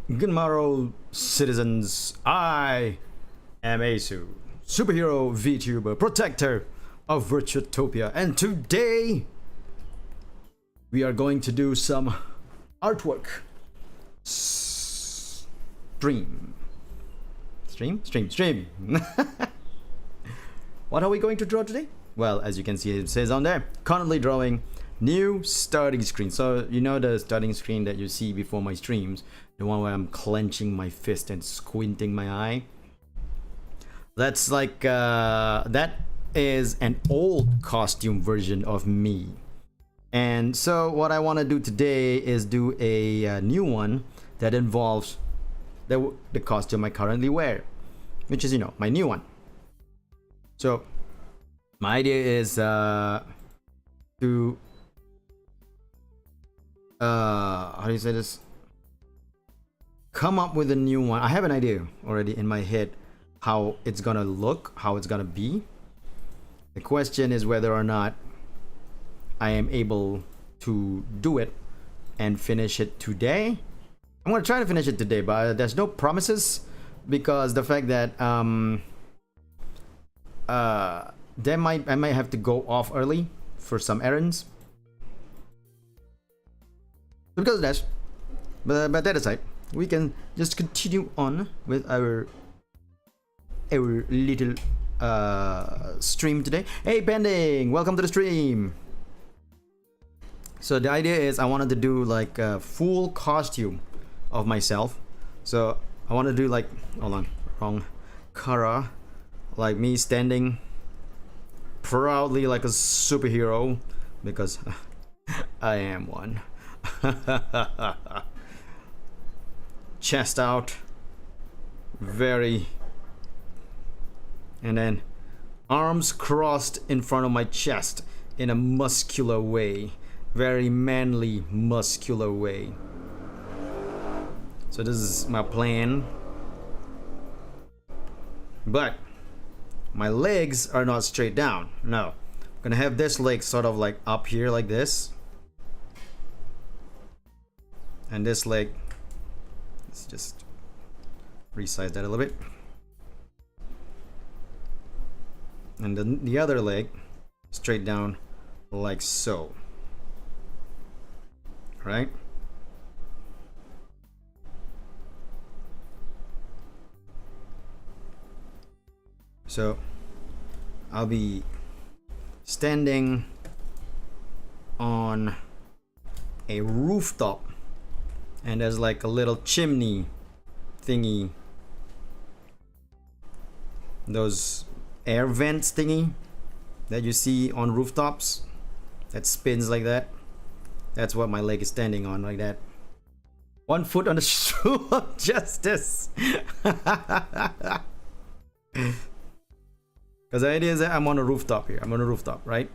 Good morrow, citizens. I am Asu, superhero VTuber, protector of Virtuotopia, and today we are going to do some artwork. Stream. What are we going to draw today? Well, as you can see, it says on there, currently drawing new starting screen. So you know the starting screen that you see before my streams, the one where I'm clenching my fist and squinting my eye. That's like that is an old costume version of me. And so what I want to do today is do a new one that involves the costume I currently wear, which is, you know, my new one. So my idea is to how do you say this, come up with a new one. I have an idea already in my head how it's gonna look, how it's gonna be. The question is whether or not I am able to do it and finish it today. I'm gonna try to finish it today, but there's no promises, because the fact that I might have to go off early for some errands. Because of that, but that aside, we can just continue on with our little stream today. Hey Pending, welcome to the stream. So the idea is I wanted to do like a full costume of myself. So I want to do like, hold on, wrong Kara, like me standing proudly like a superhero, because I am one. Chest out, very, and then arms crossed in front of my chest in a muscular way, very manly muscular way. So this is my plan, but my legs are not straight down. No, I'm gonna have this leg sort of like up here like this, and this leg, let's just resize that a little bit, and then the other leg straight down like so, right? So I'll be standing on a rooftop, and there's like a little chimney thingy, those air vents thingy that you see on rooftops that spins like that. That's what my leg is standing on, like that. 1 foot on the shoe of justice. Because the idea is that I'm on a rooftop here. I'm on a rooftop, right?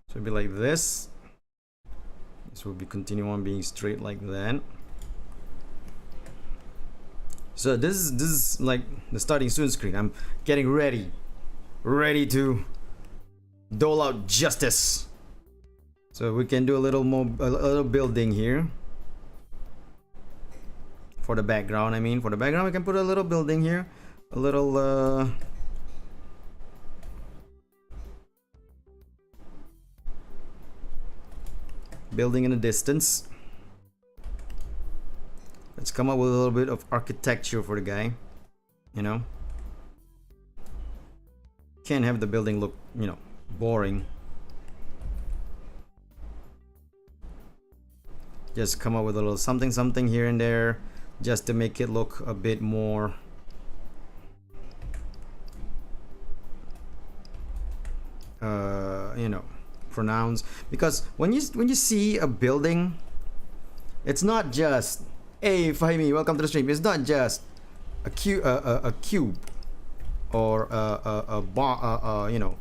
So it'll be like this. This will be continue on being straight like that. So this is like the starting soon screen. I'm getting ready to dole out justice. So we can do a little more, a little building here for the background. I mean, for the background, we can put a little building here, a little building in the distance. Let's come up with a little bit of architecture for the guy, you know. Can't have the building look, you know, boring. Just come up with a little something here and there, just to make it look a bit more you know, pronounced. Because when you see a building, it's not just, hey Fahimi, welcome to the stream. It's not just a cube or you know,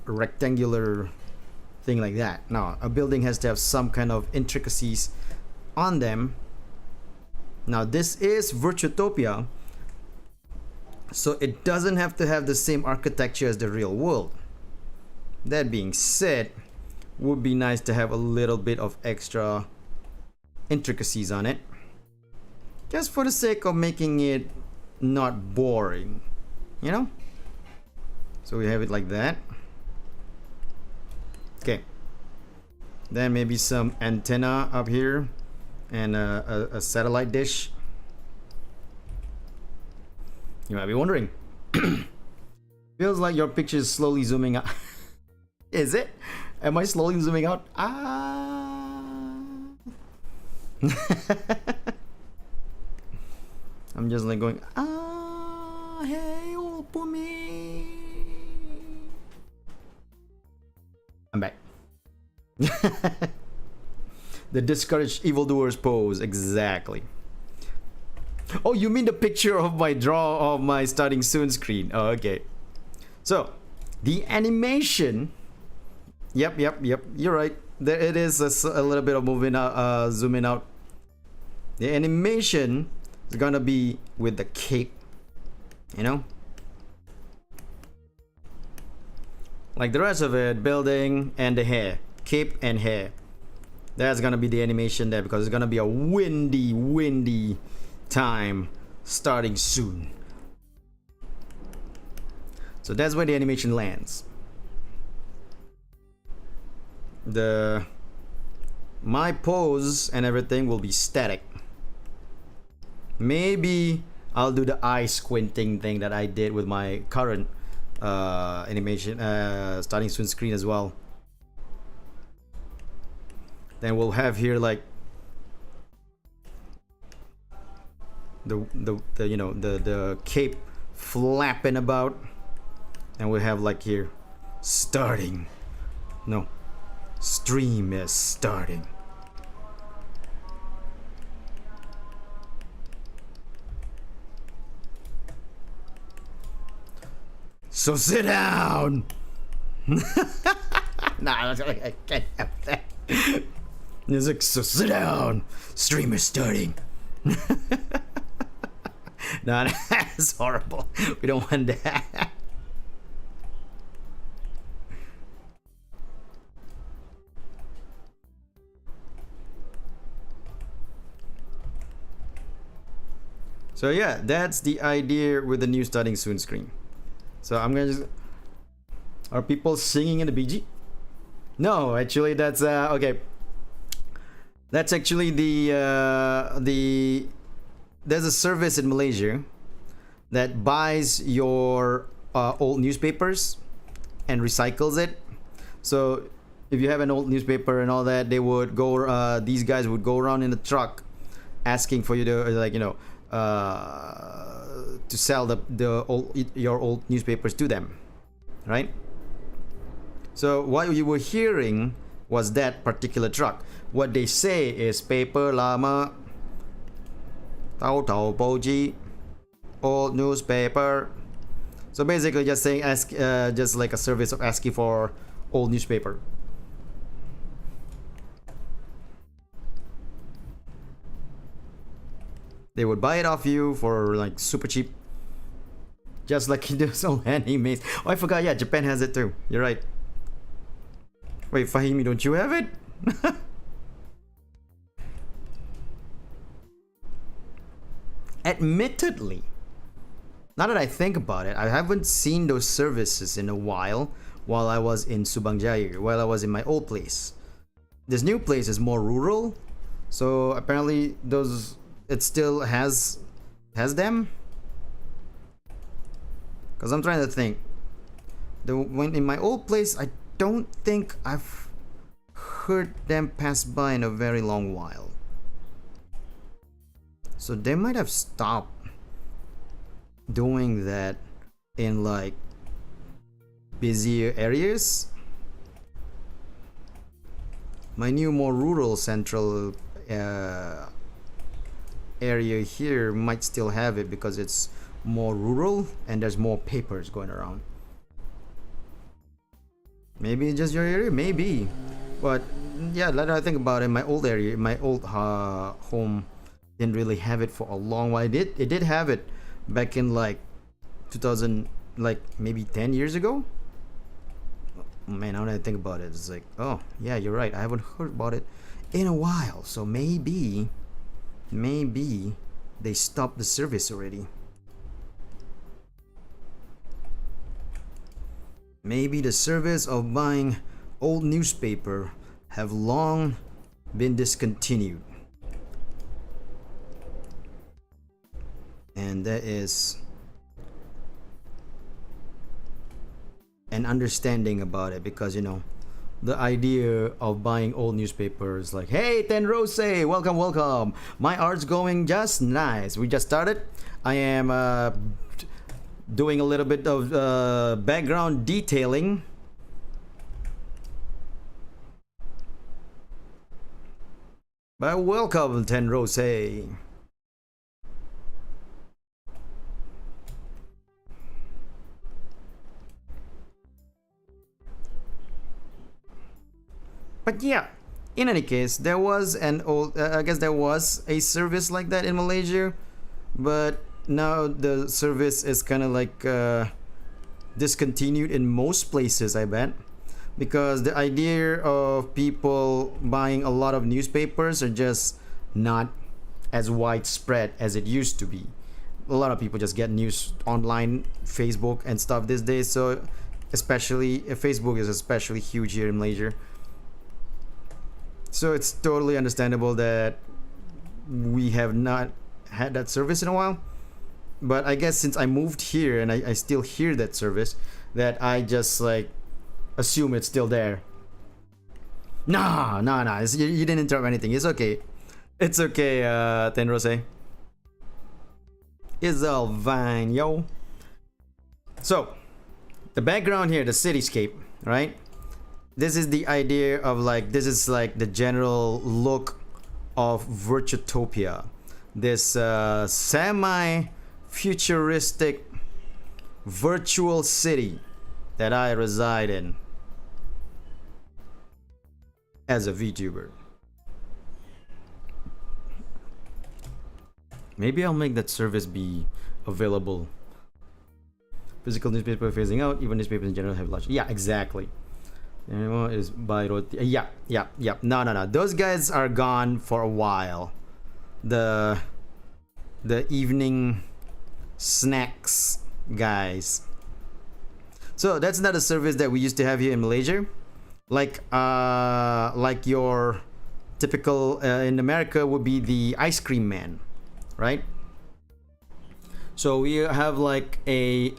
a rectangular thing like that. No, a building has to have some kind of intricacies on them. Now this is Virtuotopia, so it doesn't have to have the same architecture as the real world. That being said, would be nice to have a little bit of extra intricacies on it, just for the sake of making it not boring, you know. So we have it like that. Okay, then maybe some antenna up here and a satellite dish. You might be wondering, feels like your picture is slowly zooming out. Is it? Am I slowly zooming out? I'm just like going, hey, old me. I'm back. The discouraged evildoers pose, exactly. Oh, you mean the picture of my starting soon screen? Oh, okay. So, the animation. Yep. You're right. There it is. A little bit of moving out, zooming out. The animation is gonna be with the cape, you know, like the rest of it, building and the hair, cape and hair. That's gonna be the animation there because it's gonna be a windy time starting soon. So that's where the animation lands. My pose and everything will be static. Maybe I'll do the eye squinting thing that I did with my current animation starting soon screen as well. Then we'll have here like the you know, the cape flapping about, and we have like here starting. No, stream is starting. So sit down. Nah, I can't have that. It's like, so sit down. Stream is starting. Nah, that's horrible. We don't want that. So yeah, that's the idea with the new starting soon screen. So I'm gonna just... Are people singing in the BG? No, actually that's okay. That's actually the there's a service in Malaysia that buys your old newspapers and recycles it. So if you have an old newspaper and all that, they would go these guys would go around in the truck asking for you to, like, you know, to sell your old newspapers to them, right? So what you were hearing was that particular truck. What they say is paper lama, tau tau boji, old newspaper. So basically just saying just like a service of asking for old newspaper. They would buy it off you for like super cheap, just like those old animes. Oh, I forgot. Yeah, Japan has it too. You're right. Wait, Fahimi, don't you have it? Admittedly, now that I think about it, I haven't seen those services in a while I was in Subang Jaya, while I was in my old place. This new place is more rural, so apparently it still has them. Because I'm trying to think. When in my old place, I don't think I've heard them pass by in a very long while. So they might have stopped doing that in like busier areas. My new more rural central area here might still have it because it's more rural and there's more papers going around. Maybe just your area, maybe. But yeah, let I think about it, my old area, my old home didn't really have it for a long while. It did have it back in like 2000, like maybe 10 years ago. Man, now that I think about it, it's like, oh yeah, you're right, I haven't heard about it in a while. So maybe they stopped the service already. Maybe the service of buying old newspaper have long been discontinued. And that is an understanding about it, because you know, the idea of buying old newspapers, like, hey Tenrose, welcome, my art's going just nice. We just started. I am doing a little bit of background detailing. But welcome, Tenrose. But yeah, in any case, there was an old, I guess there was a service like that in Malaysia, but now the service is kind of like discontinued in most places, I bet, because the idea of people buying a lot of newspapers are just not as widespread as it used to be. A lot of people just get news online, Facebook and stuff these days. So especially Facebook is especially huge here in Malaysia. So it's totally understandable that we have not had that service in a while. But I guess since I moved here and I still hear that service, that I just like assume it's still there. Nah. You didn't interrupt anything. It's okay. It's okay, Tenrose. It's all fine, yo. So, the background here, the cityscape, right? This is the idea of like, this is like the general look of Virtuotopia. This semi-futuristic virtual city that I reside in as a VTuber. Maybe I'll make that service be available. Physical newspaper phasing out, even newspapers in general have large. Yeah, exactly. Anyone is by roti. Yeah. No. Those guys are gone for a while. The evening snacks guys. So that's not a service that we used to have here in Malaysia. Like your typical in America would be the ice cream man, right? So we have like a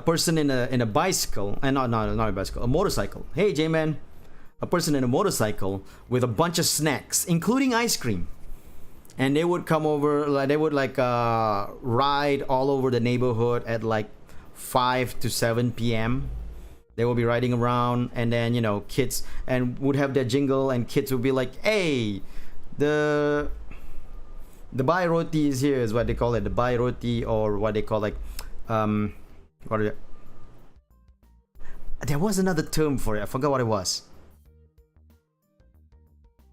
person in a bicycle, and not a bicycle, a motorcycle. Hey J-Man, a person in a motorcycle with a bunch of snacks, including ice cream, and they would come over, like they would like ride all over the neighborhood at like 5 to 7 p.m. They will be riding around, and then you know, kids and would have their jingle, and kids would be like, hey, the buy roti is here, is what they call it, the buy roti, or what they call like what are there was another term for it, I forgot what it was.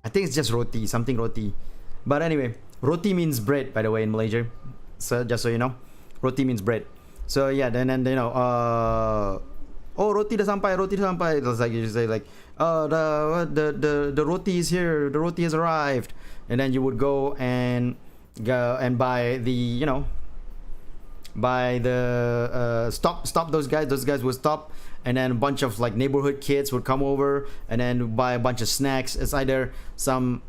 I think it's just roti, something roti. But anyway, roti means bread, by the way, in Malaysia. So just so you know, roti means bread. So yeah, then you know, oh, roti dah sampai. It's like you say like, oh, the roti is here, the roti has arrived, and then you would go and buy the, you know, by the stop those guys would stop, and then a bunch of like neighborhood kids would come over and then buy a bunch of snacks. It's either some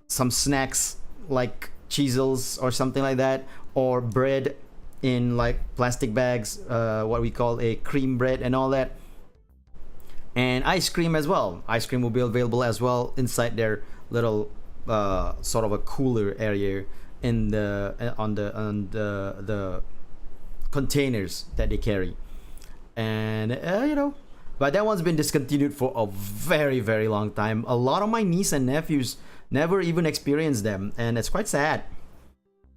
snacks like cheezels or something like that, or bread in like plastic bags, what we call a cream bread and all that, and ice cream as well. Ice cream will be available as well inside their little sort of a cooler area in the on the containers that they carry. And you know, but that one's been discontinued for a very long time. A lot of my niece and nephews never even experienced them, and it's quite sad.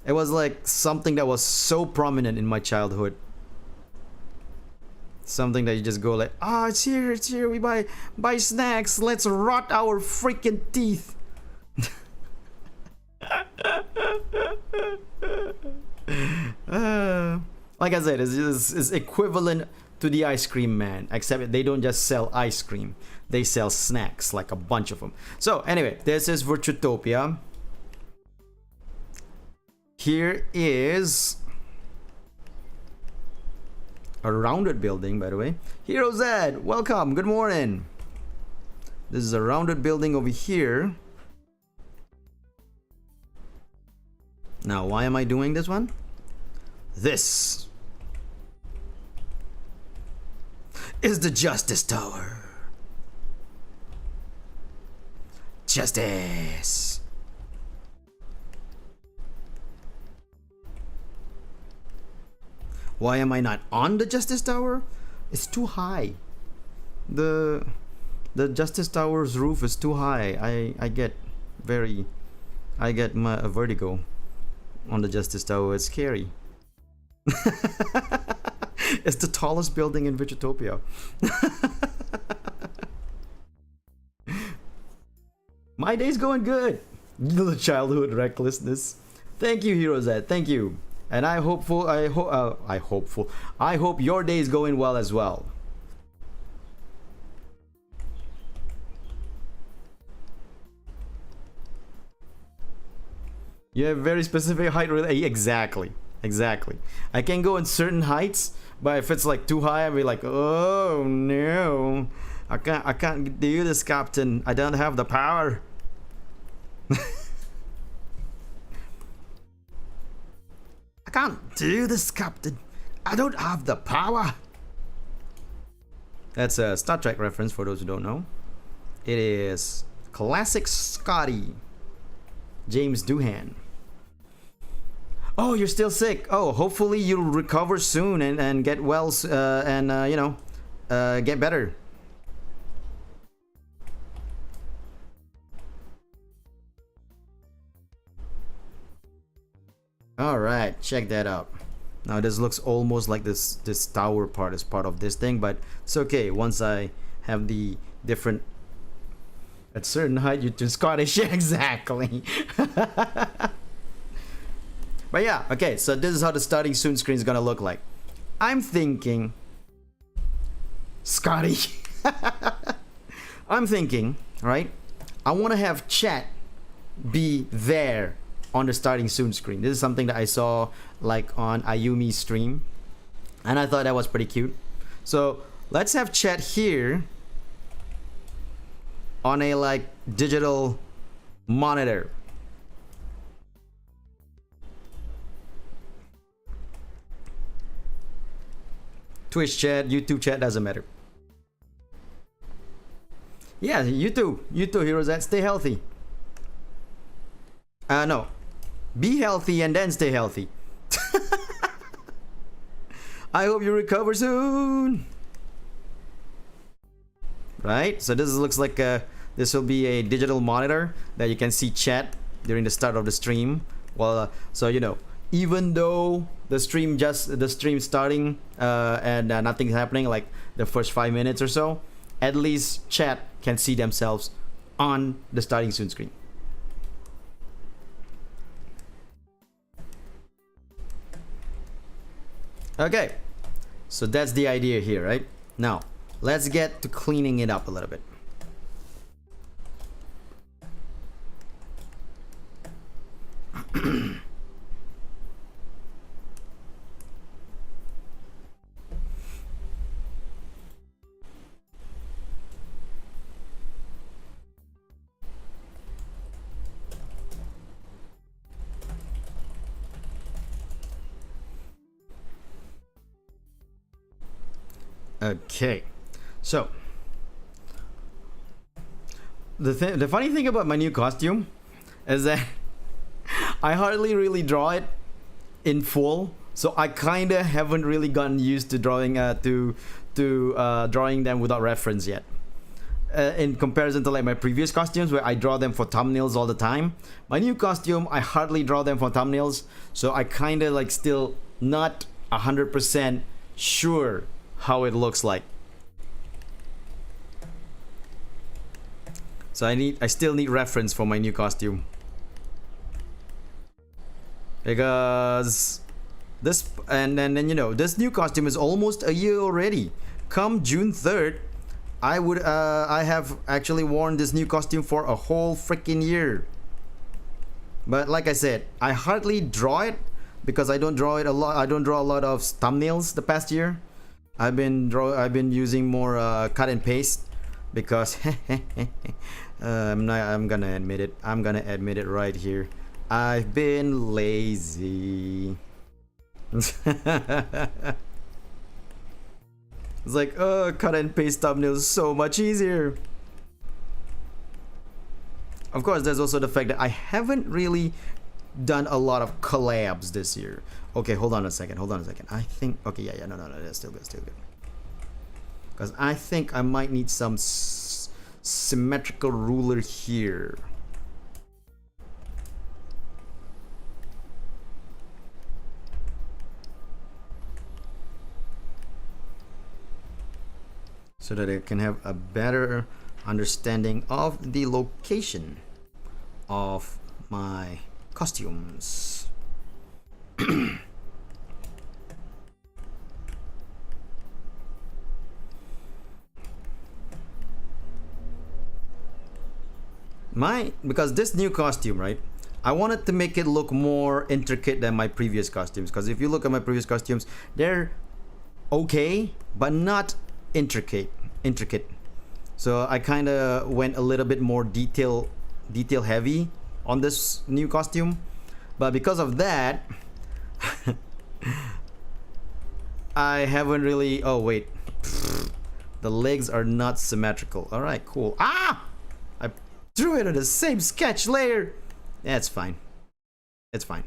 It was like something that was so prominent in my childhood, something that you just go like, ah, it's here, we buy snacks, let's rot our freaking teeth. Like I said, it's equivalent to the ice cream man, except they don't just sell ice cream, they sell snacks, like a bunch of them. So anyway, this is Virtuitopia. Here is a rounded building, by the way. Hero Z, welcome, good morning. This is a rounded building over here. Now, why am I doing this one? This is the Justice Tower. Justice. Why am I not on the Justice Tower? It's too high. The Justice Tower's roof is too high. I get my vertigo on the Justice Tower. It's scary. It's the tallest building in Virtuitopia. My day's going good. Little childhood recklessness. Thank you, Hero Z. Thank you. And I hope your day is going well as well. You have very specific height. Exactly. I can go in certain heights, but if it's like too high, I'll be like, oh no, I can't do this, Captain. I don't have the power. I can't do this, Captain. I don't have the power. That's a Star Trek reference for those who don't know. It is classic Scotty. James Doohan. Oh, you're still sick. Oh, hopefully you'll recover soon and get well get better. All right, check that out. Now this looks almost like this tower part is part of this thing, but it's okay. Once I have the different at certain height, you turn Scottish. Exactly. But yeah, okay, so this is how the starting soon screen is gonna look like. I'm thinking, Scotty, I'm thinking, right? I want to have chat be there on the starting soon screen. This is something that I saw like on Ayumi's stream, and I thought that was pretty cute. So let's have chat here on a like digital monitor. Twitch chat, YouTube chat, doesn't matter. Yeah, YouTube, Heroes, that stay healthy. No, be healthy and then stay healthy. I hope you recover soon. Right, so this looks like this will be a digital monitor that you can see chat during the start of the stream. Well, so you know, even though the stream starting and nothing's happening, like the first 5 minutes or so, at least chat can see themselves on the starting soon screen. Okay, so that's the idea here, right? Now let's get to cleaning it up a little bit. Okay, so the funny thing about my new costume is that I hardly really draw it in full, so I kind of haven't really gotten used to drawing drawing them without reference yet. In comparison to like my previous costumes where I draw them for thumbnails all the time, my new costume I hardly draw them for thumbnails, so I kind of like still not 100% sure how it looks like. So I still need reference for my new costume, because This, and then you know, this new costume is almost a year already. Come June 3rd, I have actually worn this new costume for a whole freaking year. But like I said, I hardly draw it because I don't draw it a lot. I don't draw a lot of thumbnails the past year. I've been using more cut and paste because I'm gonna admit it. I'm gonna admit it right here. I've been lazy. It's like, oh, cut and paste thumbnails is so much easier. Of course, there's also the fact that I haven't really done a lot of collabs this year. Okay, hold on a second. I think, okay, yeah, no, that's still good, because I think I might need some symmetrical ruler here. So that I can have a better understanding of the location of my costumes. Because this new costume, right, I wanted to make it look more intricate than my previous costumes, because if you look at my previous costumes, they're okay but not intricate. So I kind of went a little bit more detail heavy on this new costume, but because of that I haven't really, oh wait, the legs are not symmetrical. All right, cool. I threw it on the same sketch layer. That's fine. It's fine.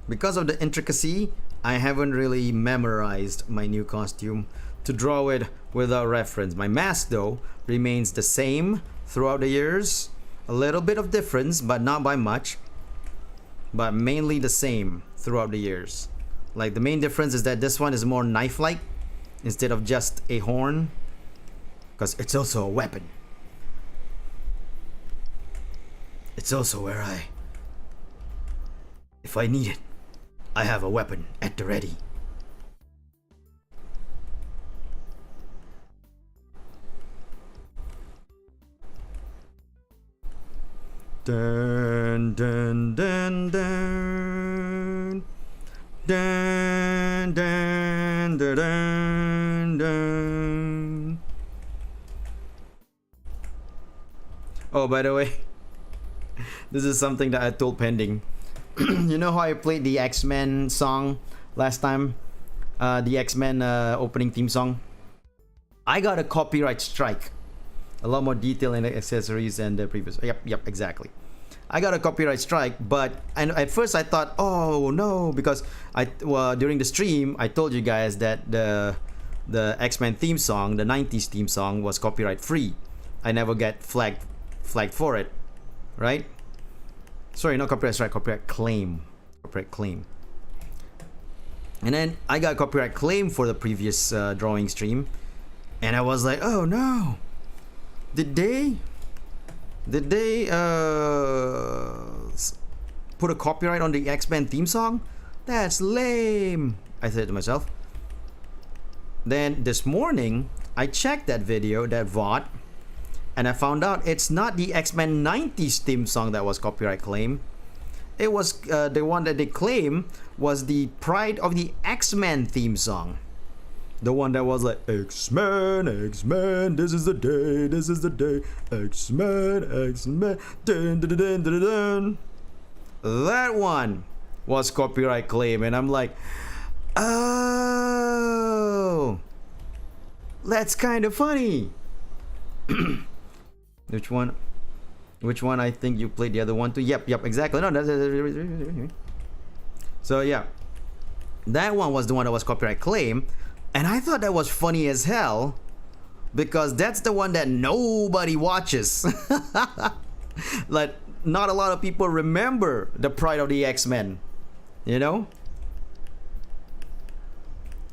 Because of the intricacy, I haven't really memorized my new costume to draw it without reference. My mask though remains the same throughout the years. A little bit of difference, but not by much. But mainly the same throughout the years. Like the main difference is that this one is more knife-like instead of just a horn, because it's also a weapon. It's also where if I need it, I have a weapon at the ready. Dun dun dun dun dun dun dun dun dun. Oh, by the way, this is something that I told Pending. You know how I played the X-Men song last time? The X-Men opening theme song? I got a copyright strike. A lot more detail in the accessories and the previous. Yep, exactly. I got a copyright strike, but at first I thought, oh no, because during the stream I told you guys that the X-Men theme song, the 90s theme song, was copyright free. I never get flagged for it, right? Sorry, not copyright strike, copyright claim. And then I got copyright claim for the previous drawing stream, and I was like, oh no, did they put a copyright on the X-Men theme song? That's lame, I said to myself. Then this morning I checked that video, that VOD, and I found out it's not the X-Men 90s theme song that was copyright claim. It was the one that they claim was the Pride of the X-Men theme song. The one that was like, X-Men, this is the day, X-Men, dun, dun, dun, dun, dun, dun. That one was copyright claim, and I'm like, oh, that's kind of funny. Which one? I think you played the other one too. Yep, exactly. No, so yeah, that one was the one that was copyright claim, and I thought that was funny as hell because that's the one that nobody watches. Like, not a lot of people remember the Pride of the X-Men, you know?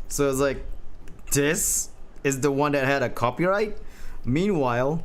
So it's like, this is the one that had a copyright. Meanwhile,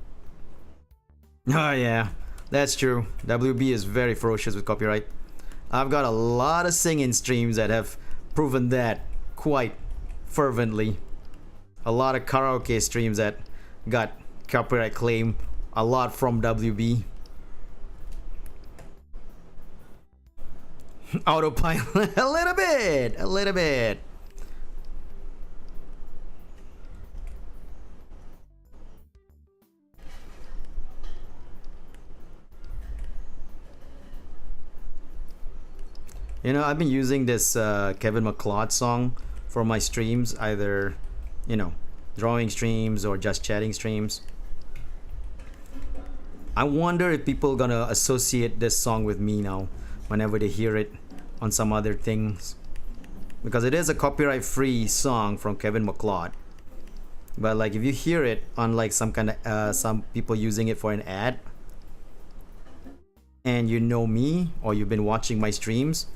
Oh yeah, that's true. WB is very ferocious with copyright. I've got a lot of singing streams that have proven that quite fervently. A lot of karaoke streams that got copyright claim, a lot from WB. Autopilot, a little bit, a little bit. You know, I've been using this Kevin MacLeod song for my streams, either, you know, drawing streams or just chatting streams. I wonder if people gonna associate this song with me now whenever they hear it on some other things, because it is a copyright free song from Kevin MacLeod. But like if you hear it on like some kind of some people using it for an ad, and you know me or you've been watching my streams,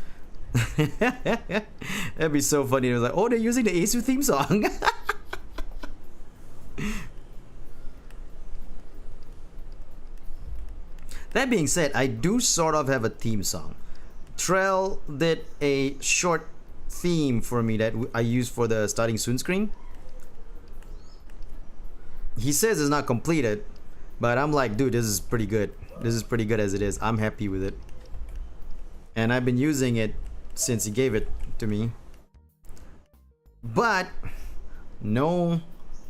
that'd be so funny. It was like, oh, they're using the Asu theme song. That being said, I do sort of have a theme song. Trell did a short theme for me that I used for the starting soon screen. He says it's not completed, but I'm like, dude, this is pretty good. This is pretty good as it is. I'm happy with it. And I've been using it since he gave it to me. But no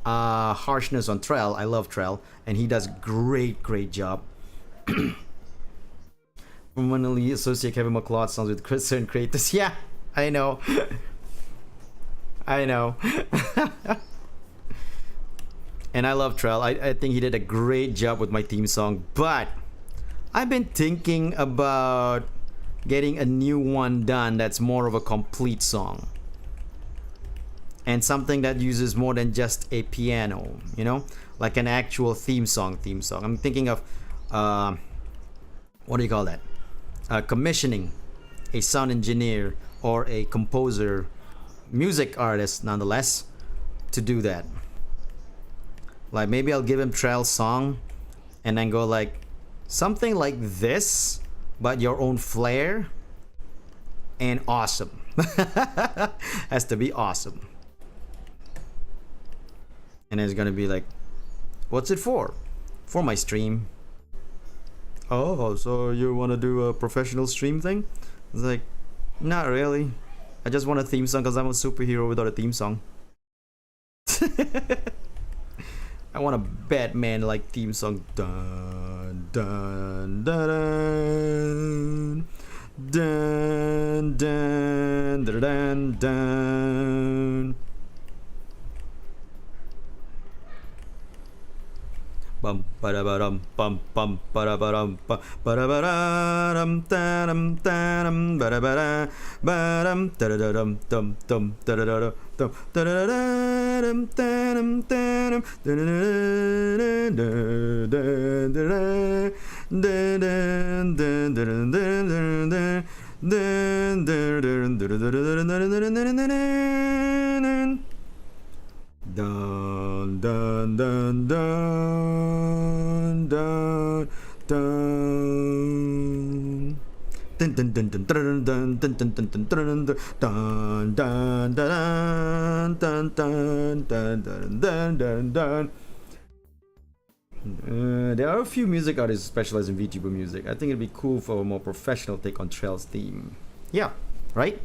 harshness on Trell. I love Trell, and he does great job. Permanently associate Kevin MacLeod songs with certain creators. Yeah, I know. I know. And I love Trell. I think he did a great job with my theme song. But I've been thinking about getting a new one done that's more of a complete song. And something that uses more than just a piano, you know? Like an actual theme song. I'm thinking of, what do you call that? Commissioning a sound engineer or a composer, music artist nonetheless, to do that. Like maybe I'll give him Trell's song and then go like something like this, but your own flair, and awesome. Has to be awesome. And it's gonna be like, what's it for? For my stream. Oh, so you want to do a professional stream thing? It's like, not really. I just want a theme song because I'm a superhero without a theme song. I want a Batman like theme song. Dun dun dun dun dun dun dun dun. Bum ba-da-ba-dum bum bum ba-da-ba-dum bum ba-da-ba-da-dum da-dum da-dum ba-da-ba-da ba-dum da-da-da-dum dum dum da-da-da-dum dum da-da-da-dum da-dum da-dum da-da-da-dum. Dun dun dun dun dun dun. Dun dun dun dun dun dun dun dun dun dun dun dun dun dun dun dun. There are a few music artists specialized in VTuber music. I think it'd be cool for a more professional take on Trell's theme. Yeah, right?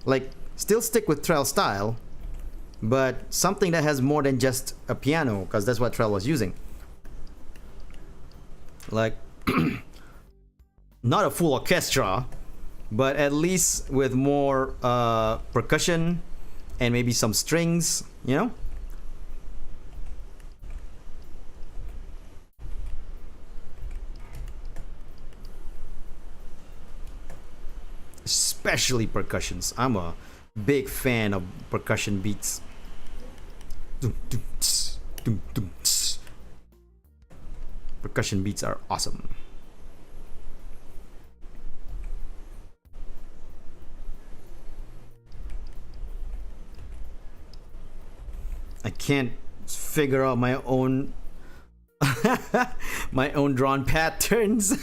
Like, still stick with Trell style, but something that has more than just a piano, because that's what Trell was using. Like, not a full orchestra, but at least with more percussion and maybe some strings, you know? Especially percussions. I'm a big fan of percussion beats. Percussion beats are awesome. I can't figure out my own My own drawn patterns.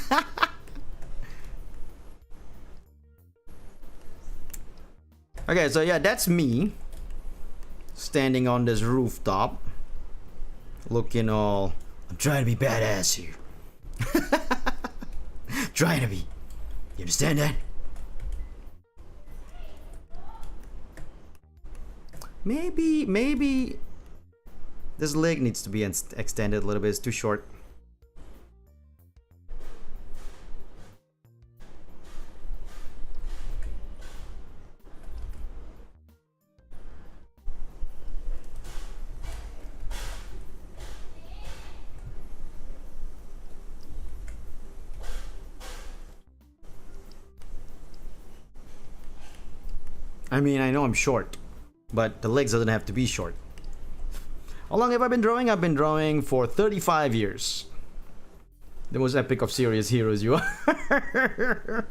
Okay, so yeah, that's me standing on this rooftop, looking all, I'm trying to be badass here. Trying to be. You understand that? Maybe this leg needs to be extended a little bit. It's too short. I mean, I know I'm short, but the legs doesn't have to be short. How long have I been drawing? I've been drawing for 35 years. The most epic of serious heroes you are.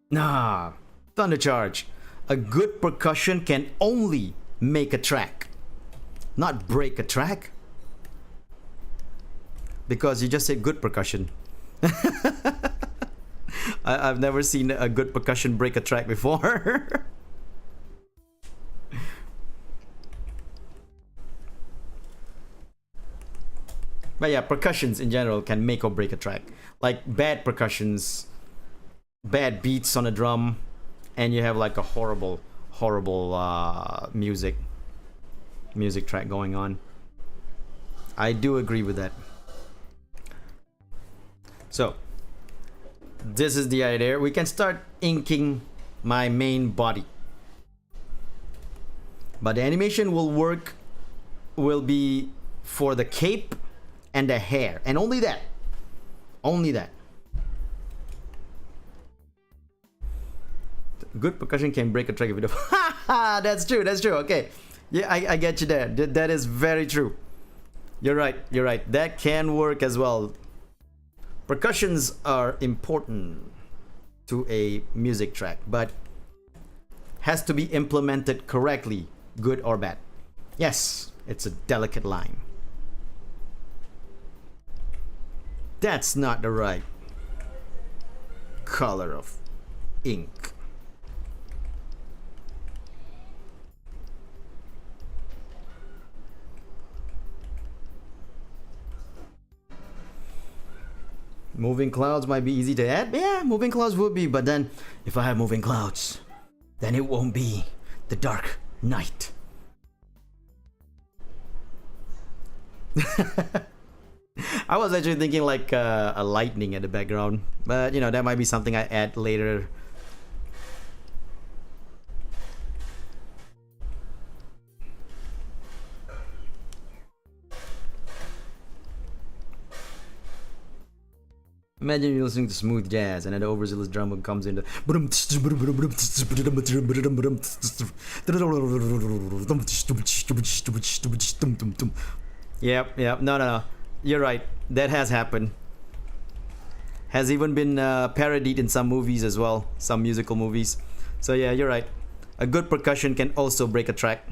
Nah, Thunder Charge. A good percussion can only make a track, not break a track. Because you just said good percussion. I've never seen a good percussion break a track before. But yeah, percussions in general can make or break a track. Like bad percussions, bad beats on a drum, and you have like a horrible music track going on. I do agree with that. So this is the idea. We can start inking my main body, but the animation will be for the cape and the hair, and only that. Good percussion can break a track if you do. That's true. Okay, yeah, I get you there. That is very true. You're right. That can work as well. Percussions are important to a music track, but has to be implemented correctly, good or bad. Yes, it's a delicate line. That's not the right color of ink. Moving clouds might be easy to add. Yeah, moving clouds would be, but then if I have moving clouds, then it won't be the dark night. I was actually thinking like a lightning at the background, but you know, that might be something I add later. Imagine you're listening to smooth jazz and then the overzealous drummer comes in. Yep. No. You're right. That has happened. Has even been parodied in some movies as well, some musical movies. So yeah, you're right. A good percussion can also break a track.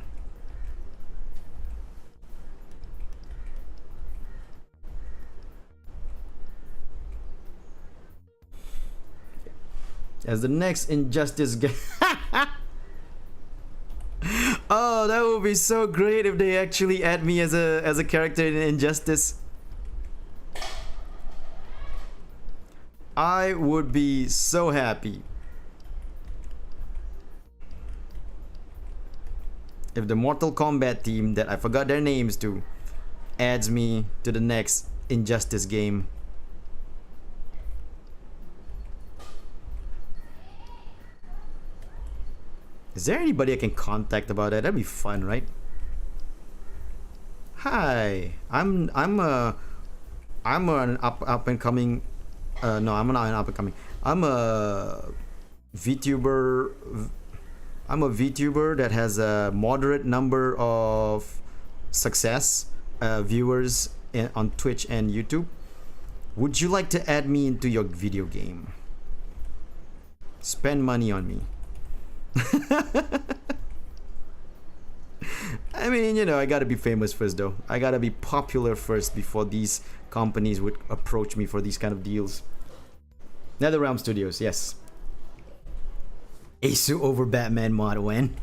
As the next Injustice game. Oh, that would be so great if they actually add me as a character in Injustice. I would be so happy if the Mortal Kombat team that I forgot their names to adds me to the next Injustice game. Is there anybody I can contact about that? That'd be fun, right? Hi, I'm an up and coming. No, I'm not an up and coming. I'm a VTuber. I'm a VTuber that has a moderate number of success viewers on Twitch and YouTube. Would you like to add me into your video game? Spend money on me. I mean, you know, I gotta be famous first though. I gotta be popular first before these companies would approach me for these kind of deals. NetherRealm Studios, yes. Asu over Batman mod when?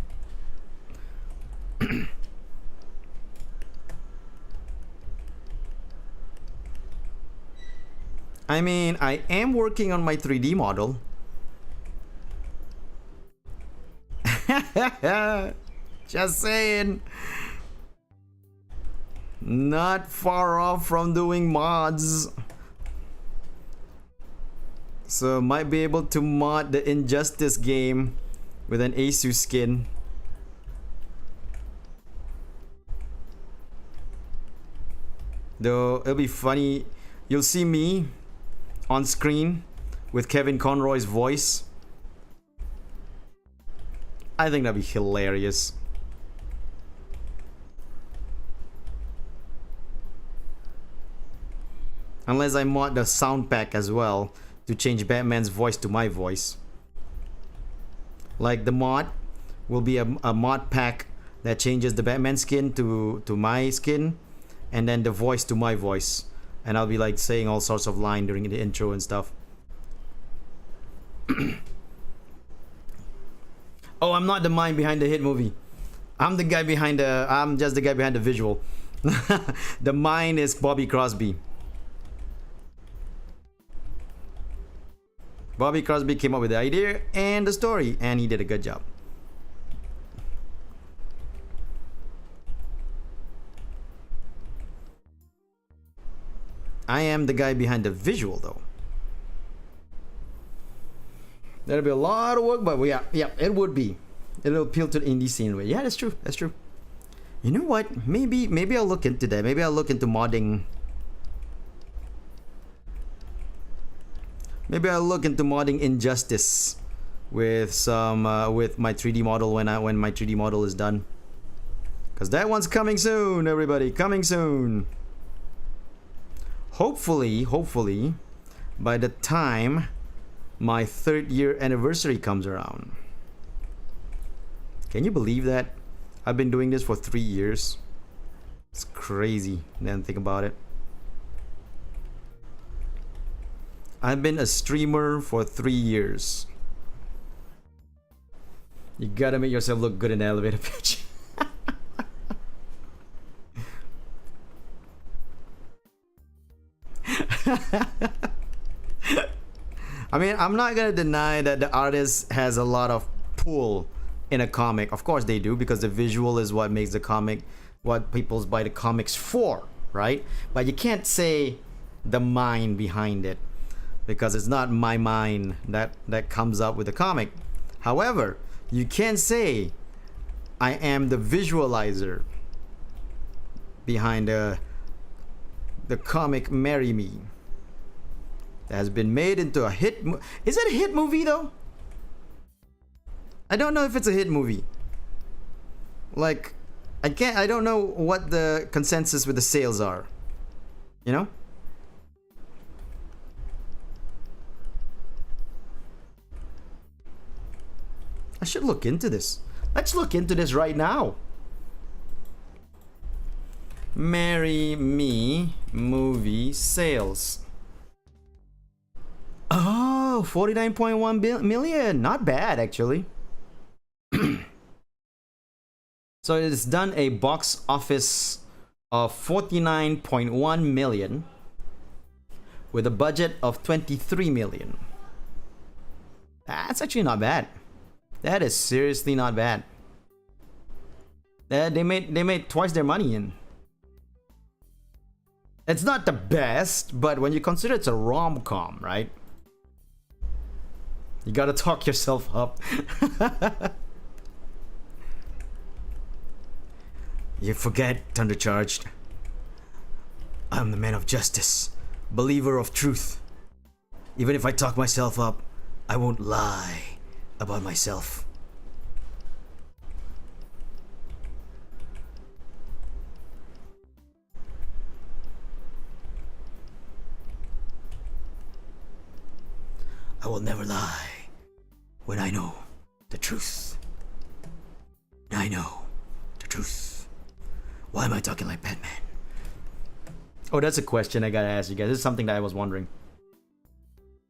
I mean, I am working on my 3D model. Just saying. Not far off from doing mods. So might be able to mod the Injustice game with an Asu skin. Though it'll be funny. You'll see me on screen with Kevin Conroy's voice. I think that'd be hilarious. Unless I mod the sound pack as well to change Batman's voice to my voice. Like the mod will be a mod pack that changes the Batman skin to my skin, and then the voice to my voice. And I'll be like saying all sorts of lines during the intro and stuff. Oh, I'm not the mind behind the hit movie. I'm the guy behind the... I'm just the guy behind the visual. The mind is Bobby Crosby. Bobby Crosby came up with the idea and the story, and he did a good job. I am the guy behind the visual though. That'll be a lot of work, but yeah, it would be. It'll appeal to the indie scene. Yeah, that's true. That's true. You know what? Maybe I'll look into that. Maybe I'll look into modding. Maybe I'll look into modding Injustice with some with my 3D model when my 3D model is done. Cause that one's coming soon, everybody. Coming soon. Hopefully, by the time my 3rd year anniversary comes around. Can you believe that? I've been doing this for 3 years. It's crazy. Then think about it. I've been a streamer for 3 years. You gotta make yourself look good in the elevator pitch. I mean, I'm not gonna deny that the artist has a lot of pull in a comic. Of course they do, because the visual is what makes the comic what people buy the comics for, right? But you can't say the mind behind it, because it's not my mind that comes up with the comic. However, you can say I am the visualizer behind the comic Marry Me. That has been made into a hit. Is it a hit movie though? I don't know if it's a hit movie. Like, I don't know what the consensus with the sales are. You know? I should look into this. Let's look into this right now. Marry Me movie sales. Oh, 49.1 million. Not bad, actually. So it's done a box office of 49.1 million with a budget of 23 million. That's actually not bad. That is seriously not bad. They made twice their money in. It's not the best, but when you consider it's a rom-com, right? You gotta talk yourself up. You forget, Thundercharged. I'm the man of justice, believer of truth. Even if I talk myself up, I won't lie about myself. I will never lie when I know the truth. I know the truth. truth. Why am I talking like Batman? Oh, that's a question I gotta ask you guys. This is something that I was wondering.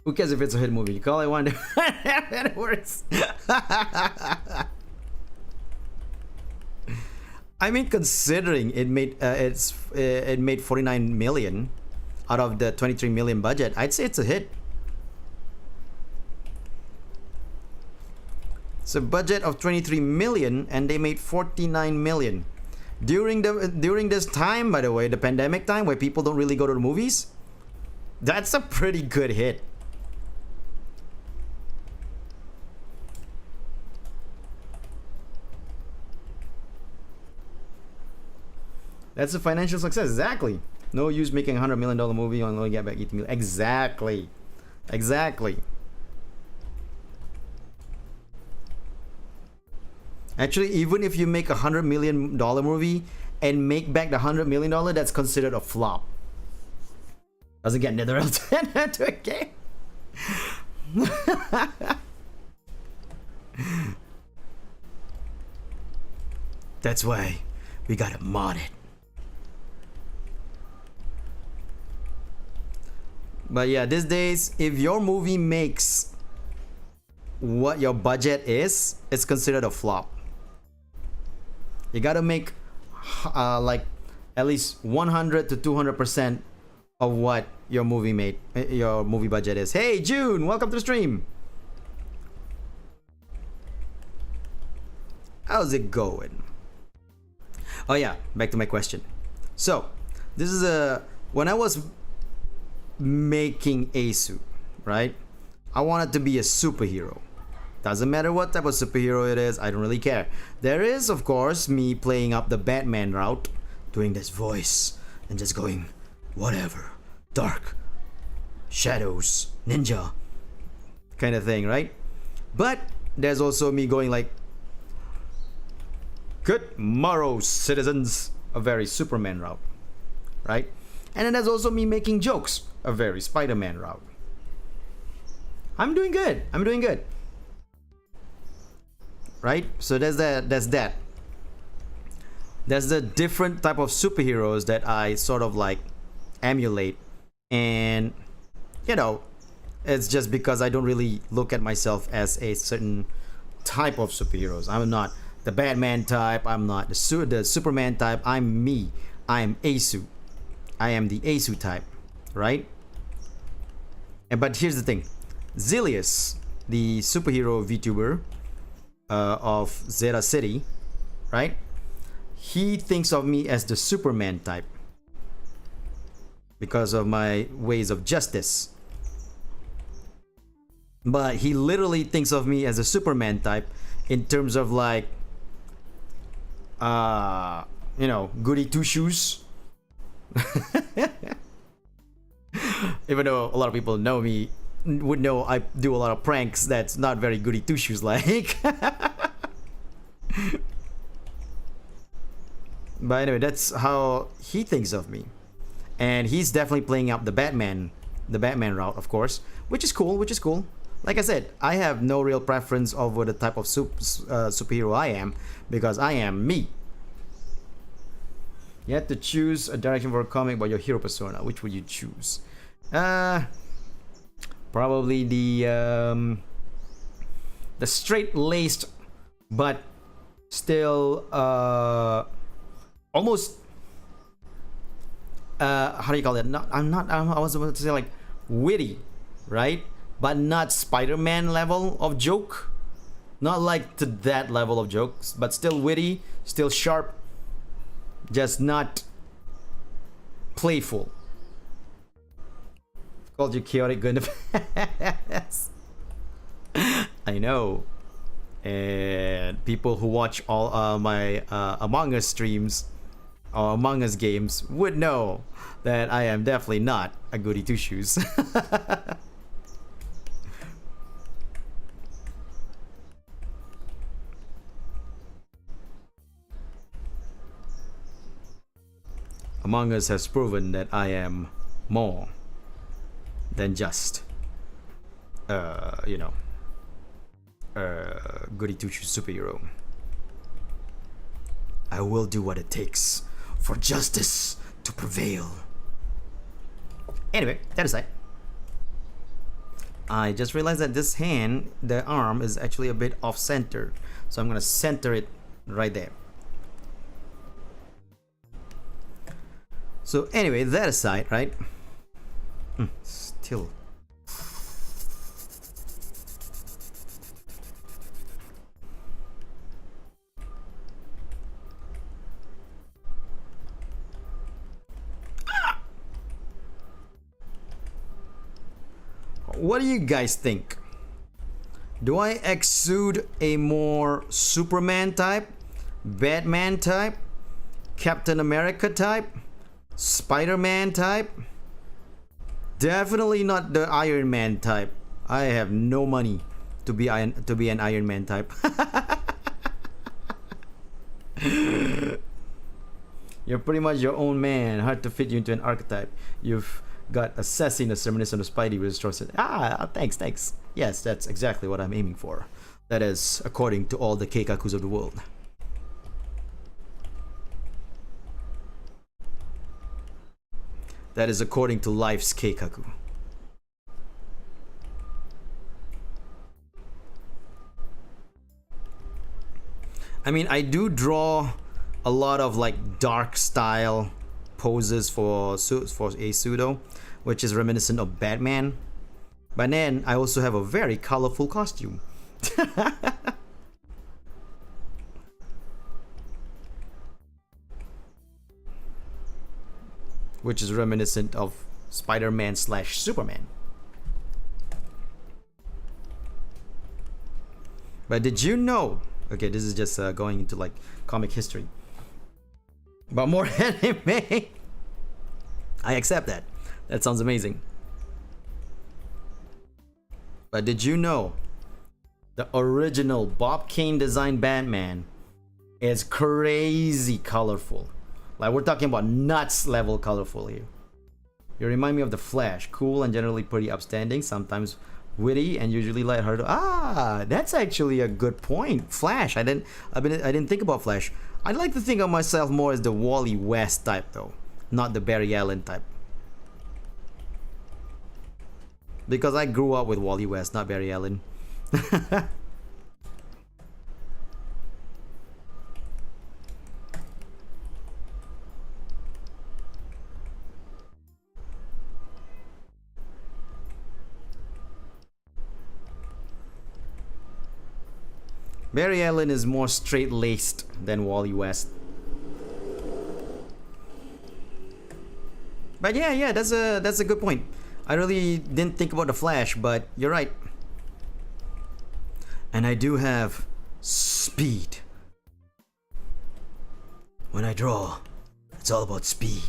Who cares if it's a hit movie? You call it one. It works. I mean, considering it made it made 49 million out of the 23 million budget, I'd say it's a hit. It's a budget of 23 million and they made 49 million. During this time, by the way, the pandemic time where people don't really go to the movies, that's a pretty good hit. That's a financial success. Exactly. No use making $100 million movie and only get back 80 million. Exactly. Exactly. Actually, even if you make $100 million movie and make back the $100 million, that's considered a flop. Doesn't get another LTN to a game. That's why we gotta mod it. But yeah, these days, if your movie makes what your budget is, it's considered a flop. You gotta make like at least 100 to 200% of what your movie budget is. Hey June, welcome to the stream. How's it going? Oh yeah, back to my question. So this is when I was making a suit, right? I wanted to be a superhero. Doesn't matter what type of superhero it is, I don't really care. There is, of course, me playing up the Batman route, doing this voice and just going, whatever, dark, shadows, ninja, kind of thing, right? But there's also me going like, good morrow, citizens, a very Superman route, right? And then there's also me making jokes, a very Spider-Man route. I'm doing good. I'm doing good. Right? So there's that. There's the different type of superheroes that I sort of like emulate. And, you know, it's just because I don't really look at myself as a certain type of superheroes. I'm not the Batman type. I'm not the Superman type. I'm me. I'm Asu. I am the Asu type, right? But here's the thing. Zilius, the superhero VTuber of Zeta City, right? He thinks of me as the Superman type because of my ways of justice. But he literally thinks of me as a Superman type in terms of like, you know, goody two shoes. Even though a lot of people know me, would know I do a lot of pranks that's not very goody two shoes like. But anyway, that's how he thinks of me, and he's definitely playing up the Batman route, of course, which is cool. Like I said, I have no real preference over the type of superhero I am, because I am me. You had to choose a direction for a comic by your hero persona. Which would you choose? Probably the straight-laced, but still almost how do you call it? I was about to say like witty, right? But not Spider-Man level of joke. Not like to that level of jokes, but still witty, still sharp, just not playful. Called you chaotic good in the past. I know. And people who watch all my Among Us streams or Among Us games would know that I am definitely not a goody two shoes. Among Us has proven that I am more than just you know, goody two shoes superhero. I will do what it takes for justice to prevail. Anyway, that aside, I just realized that this hand, the arm, is actually a bit off center. So I'm gonna center it right there. So anyway, that aside, right? Still. What do you guys think? Do I exude a more Superman type, Batman type, Captain America type, Spider-Man type? Definitely not the Iron Man type. I have no money to be an Iron Man type. You're pretty much your own man. Hard to fit you into an archetype. You've got assassinus reminiscent of Spidey with said, thanks. Yes, that's exactly what I'm aiming for. That is according to all the keikakus of the world. That is according to life's keikaku. I mean, I do draw a lot of like dark style poses for a pseudo, which is reminiscent of Batman. But then I also have a very colorful costume. Which is reminiscent of Spider-Man / Superman. But did you know? Okay, this is just going into like comic history. But more anime. I accept that. That sounds amazing. But did you know the original Bob Kane designed Batman is crazy colorful? Like, we're talking about nuts level colorful here. You remind me of the Flash, cool and generally pretty upstanding, sometimes witty and usually lighthearted. That's actually a good point. Flash, I didn't think about Flash. I like to think of myself more as the Wally West type though, not the Barry Allen type. Because I grew up with Wally West, not Barry Allen. Barry Allen is more straight-laced than Wally West. But yeah, that's a good point. I really didn't think about the Flash, but you're right. And I do have speed. When I draw, it's all about speed.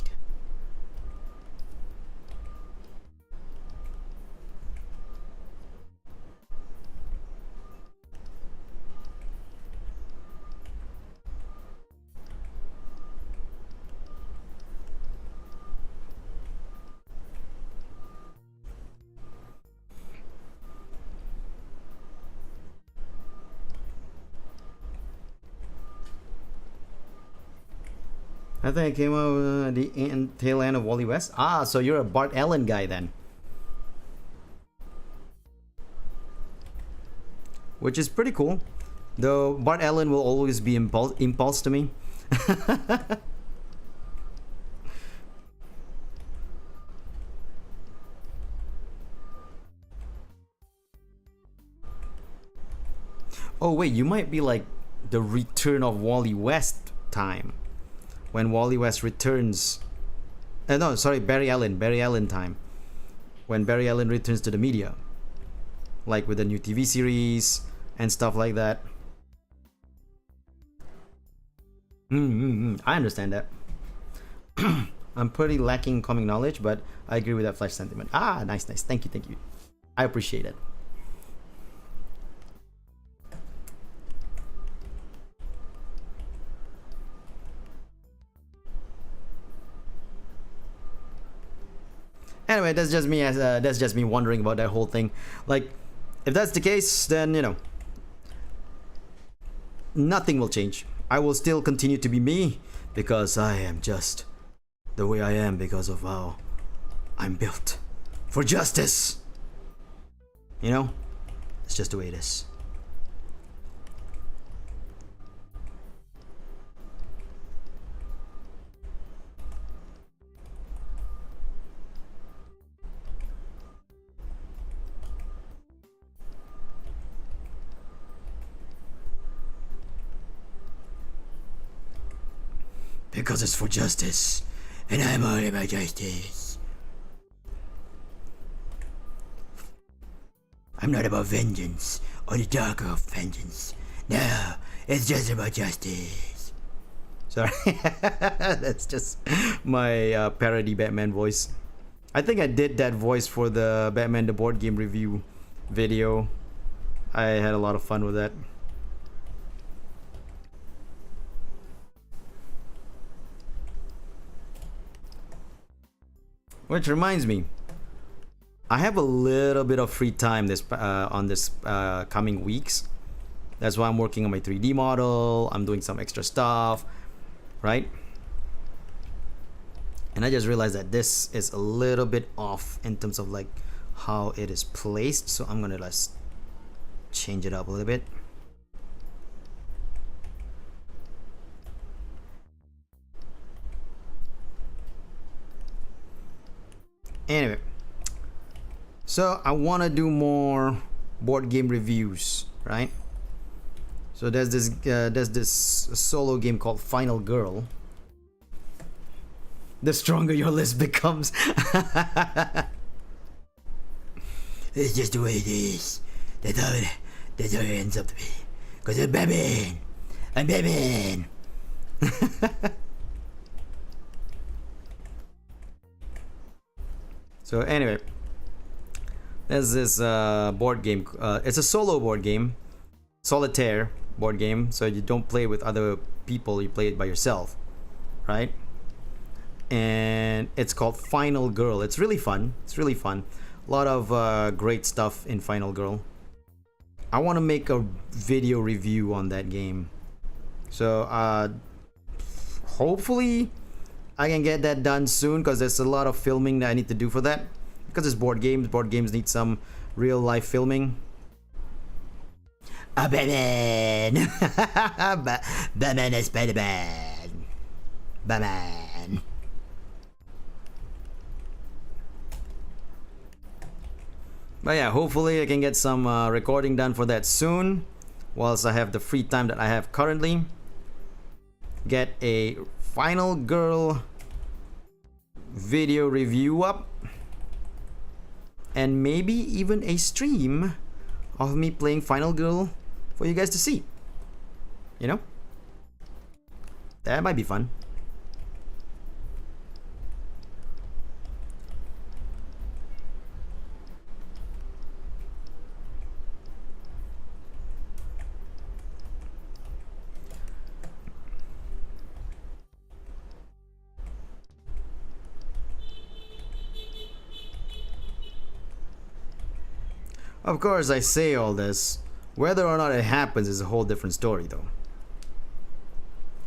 I think I came out the tail end of Wally West. So you're a Bart Allen guy then. Which is pretty cool. Though Bart Allen will always be impulse to me. Oh wait, you might be like the return of Wally West time. When Wally West returns, no, sorry, Barry Allen time. When Barry Allen returns to the media, like with the new TV series and stuff like that. I understand that. I'm pretty lacking comic knowledge, but I agree with that Flash sentiment. Nice. Thank you. I appreciate it. Anyway, that's just me wondering about that whole thing. Like, if that's the case, then you know, nothing will change. I will still continue to be me because I am just the way I am because of how I'm built for justice. You know, it's just the way it is. Because it's for justice, and I'm all about justice. I'm not about vengeance or the dark of vengeance. No, it's just about justice. Sorry, that's just my parody Batman voice. I think I did that voice for the Batman the board game review video. I had a lot of fun with that. Which reminds me, I have a little bit of free time this on this coming weeks. That's why I'm working on my 3D model. I'm doing some extra stuff, right? And I just realized that this is a little bit off in terms of like how it is placed. So I'm gonna let's change it up a little bit. Anyway, so I want to do more board game reviews, right? So there's this solo game called Final Girl. The stronger your list becomes. It's just the way it is. That's how it ends up to be. Cause I'm Batman. I'm Batman. So anyway, there's this board game. It's a solo board game, solitaire board game. So you don't play with other people. You play it by yourself, right? And it's called Final Girl. It's really fun. It's really fun. A lot of great stuff in Final Girl. I want to make a video review on that game. So hopefully I can get that done soon because there's a lot of filming that I need to do for that. Because it's board games. Board games need some real life filming. Batman! Batman is Spider-Man. Batman. But yeah, hopefully I can get some recording done for that soon. Whilst I have the free time that I have currently. Get a Final Girl video review up. And maybe even a stream of me playing Final Girl for you guys to see. You know? That might be fun. Of course, I say all this. Whether or not it happens is a whole different story, though.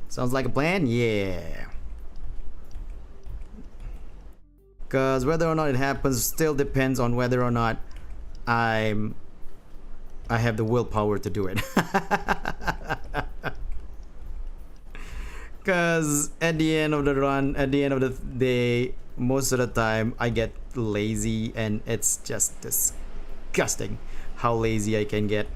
Sounds like a plan? Yeah. Because whether or not it happens still depends on whether or not I have the willpower to do it. Because at the end of the run, at the end of the day, most of the time I get lazy and it's just disgusting how lazy I can get.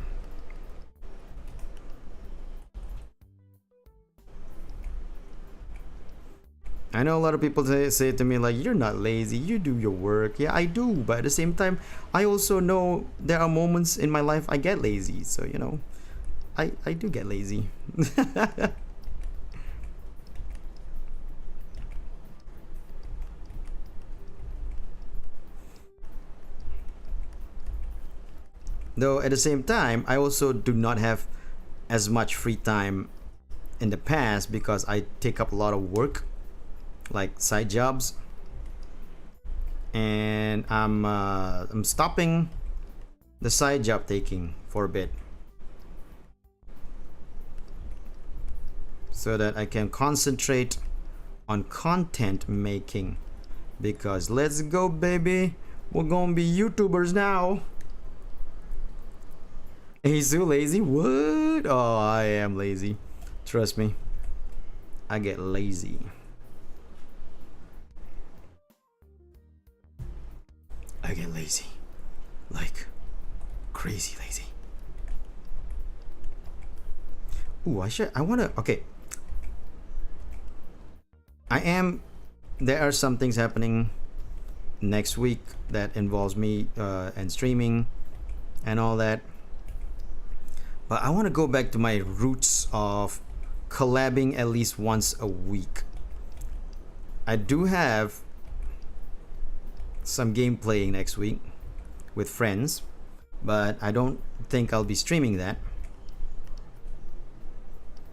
I know a lot of people say to me like, you're not lazy, you do your work. Yeah, I do, but at the same time I also know there are moments in my life I get lazy, so you know, I do get lazy. Though at the same time, I also do not have as much free time in the past because I take up a lot of work, like side jobs, and I'm stopping the side job taking for a bit. so that I can concentrate on content making, because let's go baby, we're gonna be YouTubers now. He's so lazy. What? Oh, I am lazy, trust me, I get lazy. I get lazy, like crazy lazy. Ooh, I wanna, okay, there are some things happening next week that involves me and streaming and all that, but I want to go back to my roots of collabing at least once a week. I do have some gameplay next week with friends, but I don't think I'll be streaming that.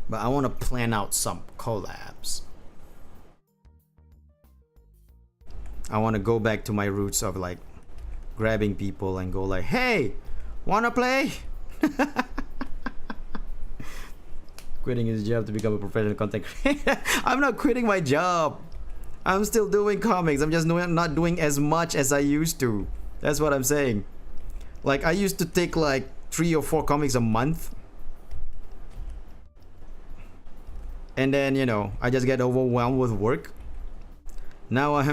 But I want to plan out some collabs. I want to go back to my roots of like grabbing people and go like, hey, wanna play? Quitting his job to become a professional content creator. I'm not quitting my job. I'm still doing comics. I'm just not doing as much as I used to. That's what I'm saying. Like, I used to take like 3 or 4 comics a month. And then, you know, I just get overwhelmed with work. Now I'm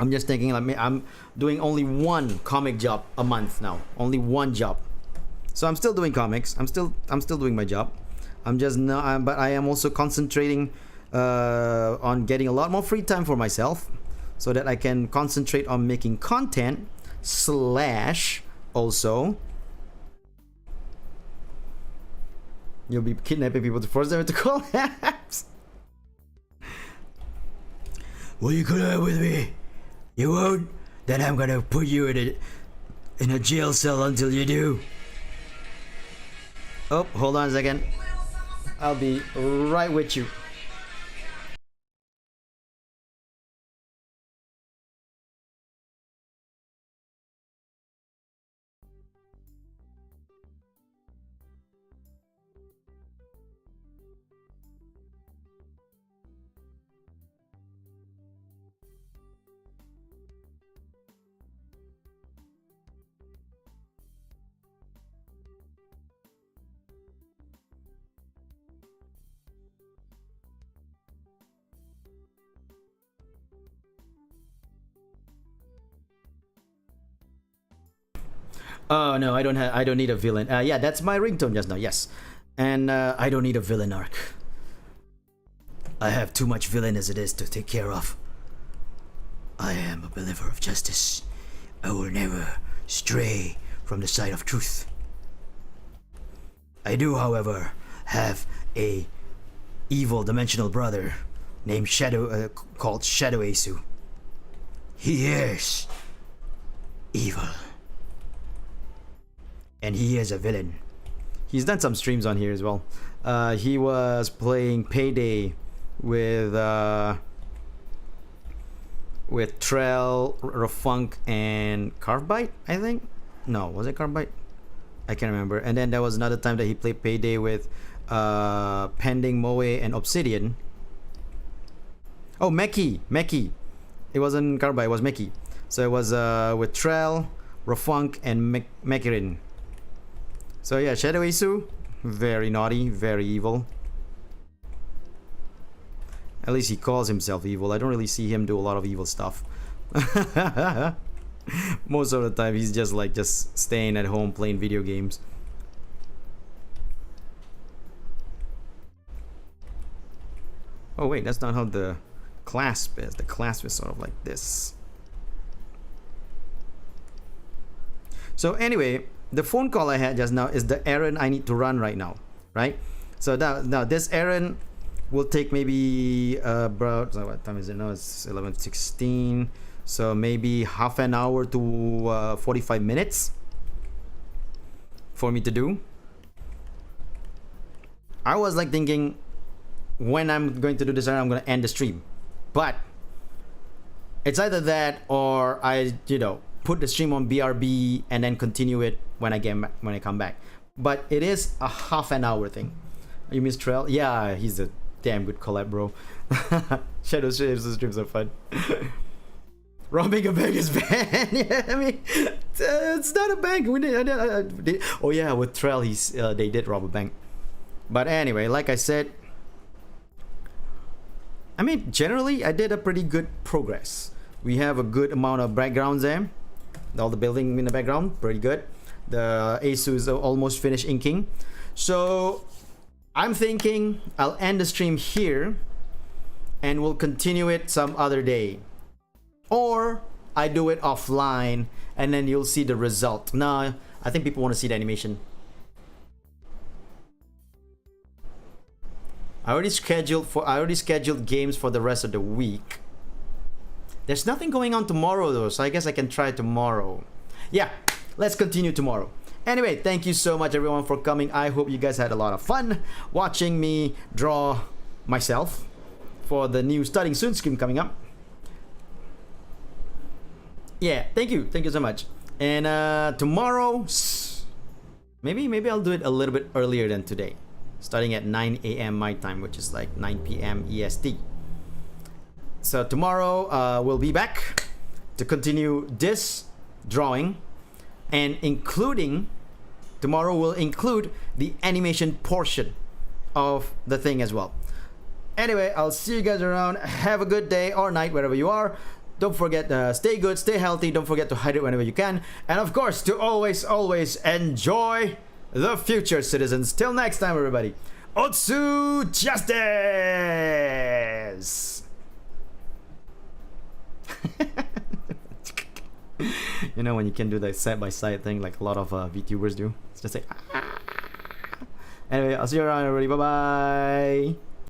just thinking like, I'm doing only 1 comic job a month now. Only 1 job. So I'm still doing comics. I'm still doing my job. I'm just not, but I am also concentrating on getting a lot more free time for myself, so that I can concentrate on making content / also you'll be kidnapping people to force them into collabs. Will you collab with me? You won't? Then I'm gonna put you in a jail cell until you do. Oh, hold on a second. I'll be right with you. Oh no, I don't need a villain. Yeah, that's my ringtone just now. Yes, and I don't need a villain arc. I have too much villain as it is to take care of. I am a believer of justice. I will never stray from the side of truth. I do, however, have a evil dimensional brother named called Shadow Asu. He is evil. And he is a villain. He's done some streams on here as well. He was playing Payday with Trell, Rafunk, and Carvebite, I think. No, was it Carvebite? I can't remember. And then there was another time that he played Payday with Pending, Moe, and Obsidian. Oh, Meki. It wasn't Carvebite, it was Meki. So it was with Trell, Rafunk, and Mekirin. So yeah, Shadow Asu, very naughty, very evil. At least he calls himself evil. I don't really see him do a lot of evil stuff. Most of the time he's just staying at home playing video games. Oh wait, that's not how the clasp is. The clasp is sort of like this. So anyway, the phone call I had just now is the errand I need to run right now, right? So now this errand will take maybe about, so what time is it now? It's 11:16. So maybe half an hour to 45 minutes for me to do. I was like thinking, when I'm going to do this errand, I'm going to end the stream, but it's either that or I, put the stream on BRB and then continue it when I come back. But it is a half an hour thing. You miss Trail? Yeah, he's a damn good collab, bro. Shadow Shaves streams are fun. Robbing a bank is banned. Yeah, I mean, it's not a bank. We did, oh yeah, with Trail, they did rob a bank. But anyway, like I said, I mean, generally, I did a pretty good progress. We have a good amount of backgrounds there. All the building in the background, pretty good. The Asus are almost finished inking. So I'm thinking I'll end the stream here and we'll continue it some other day. Or I do it offline and then you'll see the result. Now, I think people want to see the animation. I already scheduled games for the rest of the week. There's nothing going on tomorrow though, so I guess I can try tomorrow. Yeah, let's continue tomorrow. Anyway, thank you so much everyone for coming. I hope you guys had a lot of fun watching me draw myself for the new Starting Soon stream coming up. Yeah, thank you so much. And tomorrow, maybe I'll do it a little bit earlier than today, starting at 9 a.m. my time, which is like 9 p.m. EST. So tomorrow we'll be back to continue this drawing, and tomorrow will include the animation portion of the thing as well. Anyway, I'll see you guys around. Have a good day or night wherever you are. Don't forget, stay good, stay healthy. Don't forget to hydrate whenever you can, and of course to always enjoy the future, citizens. Till next time, everybody. Otsu Justice. You know when you can do the side by side thing like a lot of VTubers do. It's just like Anyway, I'll see you around, everybody. Bye bye.